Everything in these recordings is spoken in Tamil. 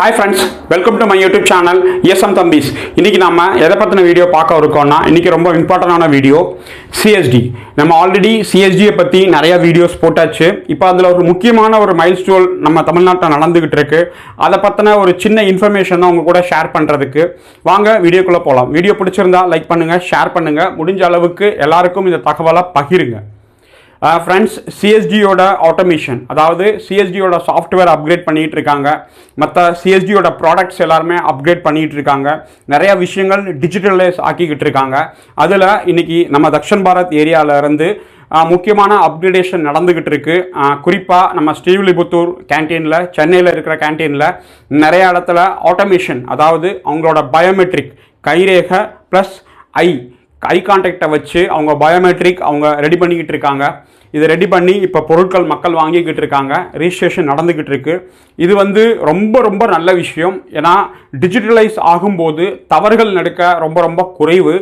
Hi friends, welcome to my YouTube channel ESM Thambis. இன்னைக்கு நாம எதை பத்தின வீடியோ பார்க்க இருக்கோம்னா இன்னைக்கு ரொம்ப இம்பார்ட்டன்டான வீடியோ CSD. நம்ம ஆல்ரெடி CSD பத்தி நிறைய வீடியோஸ் போட்டாச்சு. இப்போ அதுல ஒரு முக்கியமான ஒரு மைல்ஸ்டோன் நம்ம தமிழ்நாட்டில் நடந்துகிட்டு இருக்கு. அதை பத்தின ஒரு சின்ன இன்ஃபர்மேஷன் தான் உங்க கூட ஷேர் பண்றதுக்கு. வாங்க வீடியோக்குள்ள போலாம். வீடியோ பிடிச்சிருந்தா லைக் பண்ணுங்க, ஷேர் பண்ணுங்க. முடிஞ்ச அளவுக்கு எல்லாருக்கும் இந்த தகவலை பகிருங்க. ஃப்ரெண்ட்ஸ், சிஎஸ்டியோட ஆட்டோமேஷன், அதாவது சிஎஸ்டியோட சாஃப்ட்வேர் அப்கிரேட் பண்ணிகிட்டு இருக்காங்க. மற்ற சிஎஸ்டியோட ப்ராடக்ட்ஸ் எல்லாருமே அப்கிரேட் பண்ணிகிட்டு இருக்காங்க. நிறையா விஷயங்கள் டிஜிட்டலைஸ் ஆக்கிக்கிட்டு இருக்காங்க. அதில் இன்னைக்கு நம்ம தக்ஷன் பாரத் ஏரியாவிலேருந்து முக்கியமான அப்கிரேடேஷன் நடந்துக்கிட்டு இருக்கு. குறிப்பாக நம்ம ஸ்ரீவில்லிபுத்தூர் கேன்டீனில், சென்னையில் இருக்கிற கேன்டீனில் நிறைய இடத்துல ஆட்டோமேஷன், அதாவது அவங்களோட பயோமெட்ரிக் கைரேகை ப்ளஸ் ஐ கான்டாக்டை வச்சு அவங்க பயோமெட்ரிக் அவங்க ரெடி பண்ணிக்கிட்டு இருக்காங்க. இதை ரெடி பண்ணி இப்போ பொருட்கள் மக்கள் வாங்கிக்கிட்டு இருக்காங்க. ரிஜிஸ்ட்ரேஷன் நடந்துக்கிட்டு இருக்கு. இது ரொம்ப ரொம்ப நல்ல விஷயம். ஏன்னா டிஜிட்டலைஸ் ஆகும்போது தவறுகள் நடக்க ரொம்ப குறைவு.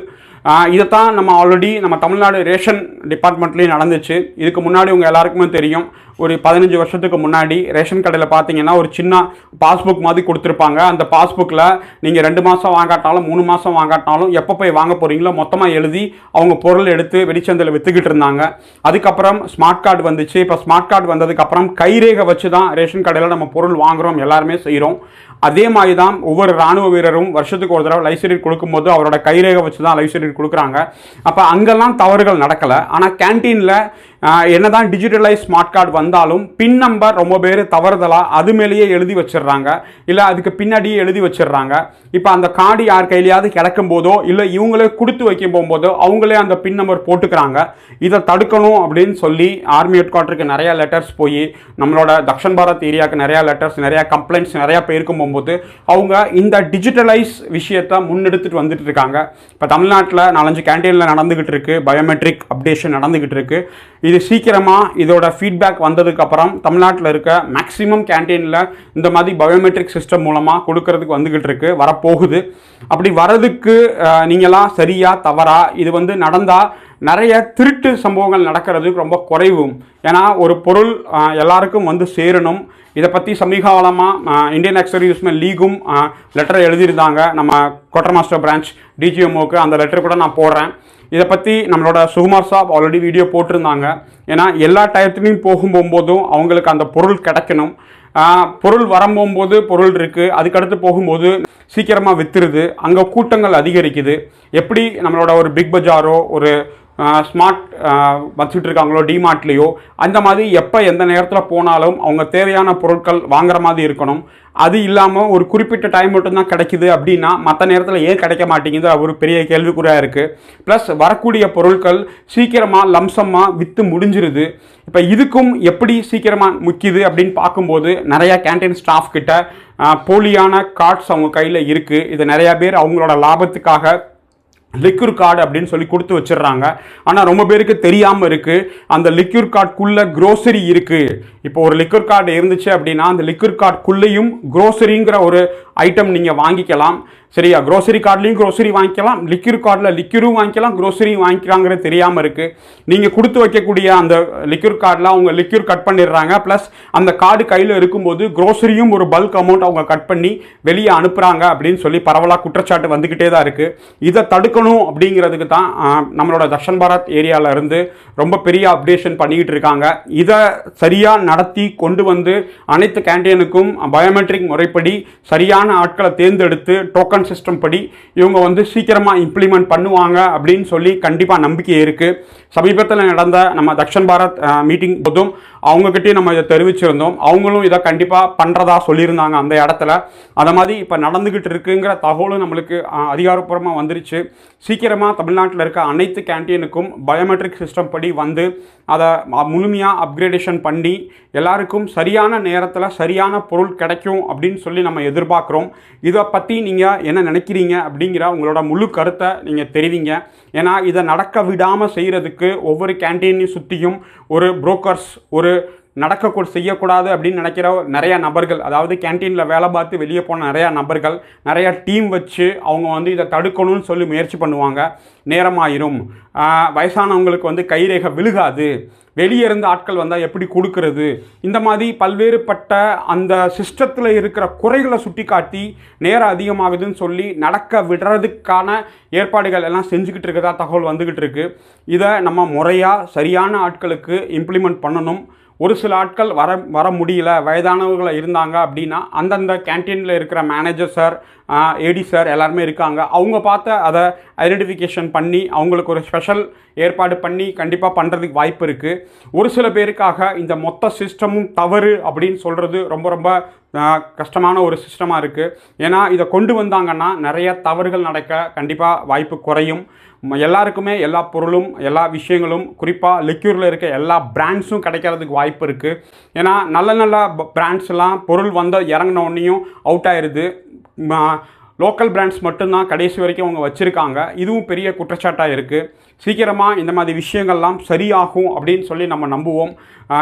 இதைத்தான் நம்ம ஆல்ரெடி நம்ம தமிழ்நாடு ரேஷன் டிபார்ட்மெண்ட்லேயும் நடந்துச்சு. இதுக்கு முன்னாடி உங்கள் எல்லாருக்குமே தெரியும், ஒரு 15 வருஷத்துக்கு முன்னாடி ரேஷன் கடையில் பார்த்தீங்கன்னா ஒரு சின்ன பாஸ்புக் மாதிரி கொடுத்துருப்பாங்க. அந்த பாஸ்புக்கில் நீங்கள் 2 மாதம் வாங்காட்டாலும் 3 மாதம் வாங்காட்டாலும் எப்போ போய் வாங்க போகிறீங்களோ மொத்தமாக எழுதி அவங்க பொருள் எடுத்து வெளிச்சந்தையில் விற்றுக்கிட்டு இருந்தாங்க. அதுக்கப்புறம் ஸ்மார்ட் கார்டு வந்துச்சு. இப்போ ஸ்மார்ட் கார்டு வந்ததுக்கப்புறம் கைரேகை வச்சு தான் ரேஷன் கடையில் நம்ம பொருள் வாங்குகிறோம், எல்லாருமே செய்கிறோம். அதே மாதிரி தான் ஒவ்வொரு ராணுவ வீரரும் வருஷத்துக்கு ஒரு தடவை லைஃப் சர்டிஃபிகேட் கொடுக்கும்போது அவரோட கைரேகை வச்சு தான் லைஃப் சர்டிஃபிகேட் கொடுக்குறாங்க. அப்போ அங்கெல்லாம் தவறுகள் நடக்கலை. ஆனால் கேன்டீனில் என்னதான் டிஜிட்டலைஸ் ஸ்மார்ட் கார்டு வந்தாலும் பின் நம்பர் ரொம்ப பேர் தவறுதலாக அது மேலேயே எழுதி வச்சிடுறாங்க, இல்லை அதுக்கு பின்னாடியே எழுதி வச்சிடுறாங்க. இப்போ அந்த கார்டு யார் கையிலையாவது கிடக்கும் போதோ இல்லை இவங்களே கொடுத்து வைக்க போகும்போதோ அவங்களே அந்த பின் நம்பர் போட்டுக்கிறாங்க. இதை தடுக்கணும் அப்படின்னு சொல்லி ஆர்மி ஹெட் குவார்ட்டருக்கு நிறையா லெட்டர்ஸ் போய், நம்மளோட தக்ஷன் பாரத் ஏரியாவுக்கு நிறையா லெட்டர்ஸ், நிறையா கம்ப்ளைண்ட்ஸ் நிறையா போயிருக்கும் போகும்போது அவங்க இந்த டிஜிட்டலைஸ் விஷயத்தை முன்னெடுத்துட்டு வந்துட்டு இருக்காங்க. இப்போ தமிழ்நாட்டில் 4-5 கேன்டீனில் நடந்துகிட்டு இருக்கு, பயோமெட்ரிக் அப்டேஷன் நடந்துகிட்டு இருக்கு. இது சீக்கிரமாக இதோட ஃபீட்பேக் வந்ததுக்கப்புறம் தமிழ்நாட்டில் இருக்க மேக்ஸிமம் கேன்டீனில் இந்த மாதிரி பயோமெட்ரிக் சிஸ்டம் மூலமாக கொடுக்கறதுக்கு வந்துக்கிட்டு இருக்கு, வரப்போகுது. அப்படி வரதுக்கு நீங்களாம் சரியா தவறா, இது நடந்தால் நிறைய திருட்டு சம்பவங்கள் நடக்கிறதுக்கு ரொம்ப குறைவும். ஏன்னா ஒரு பொருள் எல்லாருக்கும் சேரணும். இதை பற்றி சமீபகாலமாக இந்தியன் எக்ஸர்வீஸ்மென் லீகும் லெட்டர் எழுதியிருந்தாங்க. நம்ம கோட்டர் மாஸ்டர் பிரான்ச் டிஜிஎம்ஓக்கு அந்த லெட்டர் கூட நான் போடுறேன். இதை பற்றி நம்மளோட சுகுமார் சாப் ஆல்ரெடி வீடியோ போட்டிருந்தாங்க. ஏன்னா எல்லா டயத்துலையும் போகும்போதும் அவங்களுக்கு அந்த பொருள் கிடைக்கணும். பொருள் வரம்போது பொருள் இருக்குது, அதுக்கடுத்து போகும்போது சீக்கிரமாக விற்றுருது, அங்கே கூட்டங்கள் அதிகரிக்குது. எப்படி நம்மளோட ஒரு பிக் பஜாரோ ஒரு ஸ்மார்ட் வச்சுட்டு இருக்காங்களோ டிமார்ட்லேயோ, அந்த மாதிரி எப்போ எந்த நேரத்தில் போனாலும் அவங்க தேவையான பொருட்கள் வாங்குற மாதிரி இருக்கணும். அது இல்லாமல் ஒரு குறிப்பிட்ட டைம் மட்டும்தான் கிடைக்குது அப்படின்னா மற்ற நேரத்தில் ஏன் கிடைக்க மாட்டேங்குது ஒரு பெரிய கேள்விக்குறியாக இருக்குது. ப்ளஸ் வரக்கூடிய பொருட்கள் சீக்கிரமாக லம்சமாக விற்று முடிஞ்சிருது. இப்போ இதுக்கும் எப்படி சீக்கிரமாக முக்கியது அப்படின்னு பார்க்கும்போது நிறையா கேன்டீன் ஸ்டாஃப் கிட்ட போலியான கார்ட்ஸ் அவங்க கையில் இருக்குது. இது நிறையா பேர் அவங்களோட லாபத்துக்காக லிக்யூர் கார்டு அப்படின்னு சொல்லி கொடுத்து வச்சிடுறாங்க. ஆனால் ரொம்ப பேருக்கு தெரியாமல் இருக்குது அந்த லிக்யூர் கார்டுக்குள்ளே க்ரோசரி இருக்குது. இப்போ ஒரு லிக்யூர் கார்டு இருந்துச்சு அப்படின்னா அந்த லிக்யூர் கார்டுக்குள்ளேயும் க்ரோசரிங்கிற ஒரு ஐட்டம் நீங்கள் வாங்கிக்கலாம். சரியா, க்ரோசரி கார்ட்லேயும் க்ரோசரி வாங்கிக்கலாம், லிக்யூர் கார்டில் லிக்யூரும் வாங்கிக்கலாம், க்ரோசரியும் வாங்கிக்கலாங்கிறது தெரியாமல் இருக்குது. நீங்கள் கொடுத்து வைக்கக்கூடிய அந்த லிக்யூர் கார்டில் அவங்க லிக்யூர் கட் பண்ணிடுறாங்க. ப்ளஸ் அந்த கார்டு கையில் இருக்கும்போது க்ரோசரியும் ஒரு பல்க் அமௌண்ட் அவங்க கட் பண்ணி வெளியே அனுப்புகிறாங்க அப்படின்னு சொல்லி பரவலாக குற்றச்சாட்டு வந்துக்கிட்டே தான் இருக்குது. இதை தடுக்கணும் அப்படிங்கிறதுக்கு தான் நம்மளோட தக்ஷன் பாரத் ஏரியாவில் இருந்து ரொம்ப பெரிய அப்டேஷன் பண்ணிக்கிட்டு இருக்காங்க. இதை சரியாக நடத்தி கொண்டு வந்து அனைத்து கேன்டீனுக்கும் பயோமெட்ரிக் முறைப்படி சரியான ஆட்களை தேர்ந்தெடுத்து டோக்கன் சிஸ்டம் படி இவங்க சீக்கிரமாக இம்ப்ளிமெண்ட் பண்ணுவாங்க அப்படின்னு சொல்லி கண்டிப்பாக நம்பிக்கை இருக்குது. சமீபத்தில் நடந்த நம்ம தக்ஷன் பாரத் மீட்டிங் போதும் அவங்கக்கிட்டே நம்ம இதை தெரிவிச்சிருந்தோம். அவங்களும் இதை கண்டிப்பாக பண்ணுறதா சொல்லியிருந்தாங்க அந்த இடத்துல. அதை மாதிரி இப்போ நடந்துக்கிட்டு இருக்குங்கிற தகவலும் நம்மளுக்கு அதிகாரப்பூர்வமாக வந்துருச்சு. சீக்கிரமாக தமிழ்நாட்டில் இருக்க அனைத்து கேன்டீனுக்கும் பயோமெட்ரிக் சிஸ்டம் படி அதை முழுமையாக அப்கிரேடேஷன் பண்ணி எல்லாருக்கும் சரியான நேரத்தில் சரியான பொருள் கிடைக்கும் அப்படின்னு சொல்லி நம்ம எதிர்பார்க்குறோம். இதை பற்றி நீங்கள் என்ன நினைக்கிறீங்க அப்படிங்கிற உங்களோட முழு கருத்தை நீங்கள் தெரிவிங்க. ஏன்னா இதை நடக்க விடாமல் செய்கிறதுக்கு ஒவ்வொரு கேன்டீனையும் சுற்றியும் ஒரு புரோக்கர்ஸ், ஒரு செய்யக்கூடாது அப்படின்னு நினைக்கிற நிறைய நபர்கள், அதாவது கேன்டீனில் வேலை பார்த்து வெளியே போன நிறையா நபர்கள் நிறைய டீம் வச்சு அவங்க இதை தடுக்கணும்னு சொல்லி முயற்சி பண்ணுவாங்க. நேரமாயிரும், வயசானவங்களுக்கு கைரேகை விழுகாது, வெளியே இருந்து ஆட்கள் வந்தால் எப்படி கொடுக்கறது, இந்த மாதிரி பல்வேறுபட்ட அந்த சிஸ்டத்தில் இருக்கிற குறைகளை சுட்டி காட்டி நேரம் அதிகமாகுதுன்னு சொல்லி நடக்க விடுறதுக்கான ஏற்பாடுகள் எல்லாம் செஞ்சுக்கிட்டு இருக்கதா தகவல் வந்துக்கிட்டு இருக்கு. இதை நம்ம முறையாக சரியான ஆட்களுக்கு இம்ப்ளிமெண்ட் பண்ணணும். ஒரு சில ஆட்கள் வர முடியல, வயதானவர்கள் இருந்தாங்க அப்படின்னா அந்தந்த கேன்டீனில் இருக்கிற மேனேஜர் சார், ஏடி சார் எல்லாருமே இருக்காங்க. அவங்க பார்த்து அதை ஐடென்டிஃபிகேஷன் பண்ணி அவங்களுக்கு ஒரு ஸ்பெஷல் ஏற்பாடு பண்ணி கண்டிப்பாக பண்ணுறதுக்கு வாய்ப்பு இருக்குது. ஒரு சில பேருக்காக இந்த மொத்த சிஸ்டமும் தவறு அப்படின்னு சொல்கிறது ரொம்ப ரொம்ப கஷ்டமான ஒரு சிஸ்டமாக இருக்குது. ஏன்னா இதை கொண்டு வந்தாங்கன்னா நிறைய தவறுகள் நடக்க கண்டிப்பாக வாய்ப்பு குறையும். எல்லாருக்குமே எல்லா பொருளும் எல்லா விஷயங்களும் குறிப்பாக லிக்யூரில் இருக்க எல்லா பிராண்ட்ஸும் கிடைக்கிறதுக்கு வாய்ப்பு இருக்குது. ஏன்னா நல்ல நல்ல பிராண்ட்ஸ்லாம் பொருள் வந்து இறங்கின உடனேயும் அவுட் ஆயிடுது. லோக்கல் பிராண்ட்ஸ் மட்டும்தான் கடைசி வரைக்கும் அவங்க வச்சுருக்காங்க. இதுவும் பெரிய குற்றச்சாட்டாக இருக்குது. சீக்கிரமாக இந்த மாதிரி விஷயங்கள்லாம் சரியாகும் அப்படின்னு சொல்லி நம்ம நம்புவோம்.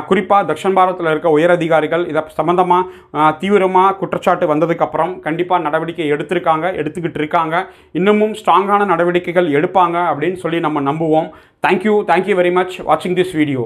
குறிப்பாக தக்ஷன் பாரத்தில் இருக்க உயரதிகாரிகள் இதை சம்மந்தமாக தீவிரமாக குற்றச்சாட்டு வந்ததுக்கப்புறம் கண்டிப்பாக நடவடிக்கை எடுத்துக்கிட்டு இருக்காங்க. இன்னமும் ஸ்ட்ராங்கான நடவடிக்கைகள் எடுப்பாங்க அப்படின்னு சொல்லி நம்ம நம்புவோம். தேங்க்யூ வெரி மச் வாட்சிங் திஸ் வீடியோ.